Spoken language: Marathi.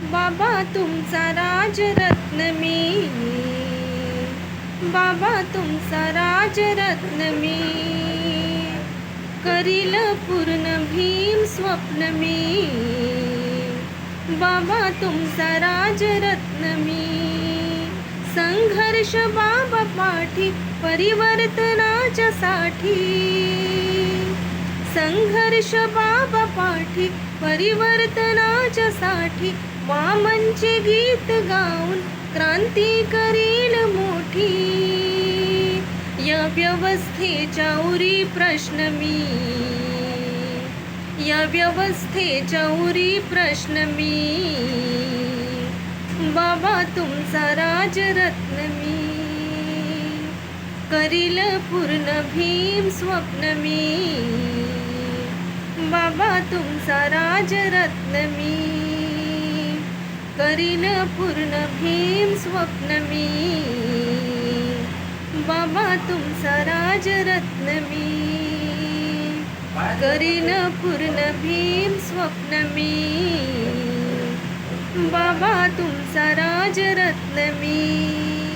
बाबा तुमचा राजरत्न मी, बाबा तुमचा राजरत्न मी, करील पूर्ण भीम स्वप्न मी, बाबा तुमचा राजरत्न मी. संघर्ष बाबा पाठी परिवर्तनाच्या साठी, संघर्ष बाबा पाठी परिवर्तनाच्या साठी. मामांचे गीत गाऊन क्रांती करील मोठी, या व्यवस्थेच्या उरी प्रश्न मी, या व्यवस्थेच्या उरी प्रश्न मी, बाबा तुमचा राजरत्न मी, करील पूर्ण भीम स्वप्न मी, बाबा तुमचा राजरत्न मी, करील पूर्ण भीम स्वप्न मी, बाबा तुमचा राजरत्न मी, करील पूर्ण भीम स्वप्न मी, बाबा तुमचा राजरत्न मी.